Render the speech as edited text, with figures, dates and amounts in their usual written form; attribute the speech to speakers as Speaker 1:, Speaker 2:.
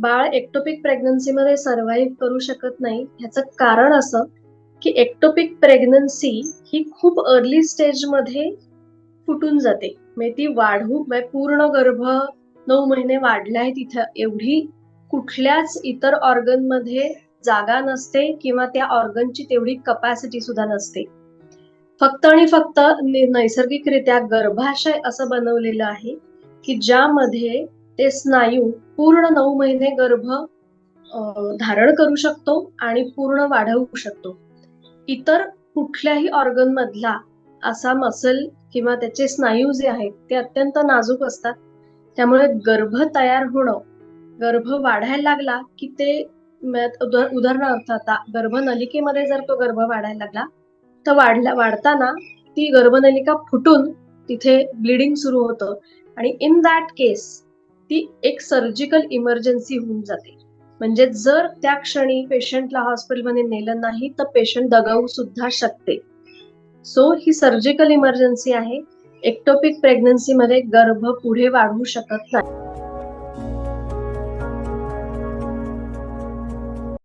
Speaker 1: बाळ ectopic प्रेग्नन्सीमध्ये survive करू शकत नाही. ह्याचं कारण असं, की एक्टोपिक प्रेग्नन्सी ही खूप अर्ली स्टेजमध्ये फुटून जाते. म्हणजे ती वाढू म्हणजे पूर्ण गर्भ 9 महिने वाढले आहे तिथं एवढी कुठल्याच इतर ऑर्गनमध्ये जागा नसते किंवा त्या ऑर्गनची तेवढी कपॅसिटी सुद्धा नसते. फक्त आणि फक्त नैसर्गिकरित्या गर्भाशय असं बनवलेलं आहे, की ज्यामध्ये ते स्नायू पूर्ण 9 महिने गर्भ धारण करू शकतो आणि पूर्ण वाढवू शकतो. इतर कुठल्याही ऑर्गन मधला असा मसल किंवा त्याचे स्नायू जे आहेत ते अत्यंत नाजूक असतात. त्यामुळे गर्भ तयार होणं, गर्भ वाढायला लागला की ते उदाहरणार्थ आता गर्भनलिकेमध्ये जर तो गर्भ वाढायला लागला तर वाढताना ती गर्भनलिका फुटून तिथे ब्लिडिंग सुरू होतं आणि इन दॅट केस ती एक सर्जिकल इमर्जन्सी होऊन जाते. म्हणजे जर त्या क्षणी पेशंटला हॉस्पिटलमध्ये नेलं नाही तर पेशंट दगावू सुद्धा शकते. सो ही सर्जिकल इमर्जन्सी आहे. एक्टोपिक प्रेग्नन्सी मध्ये गर्भ पुढे वाढू शकत नाही.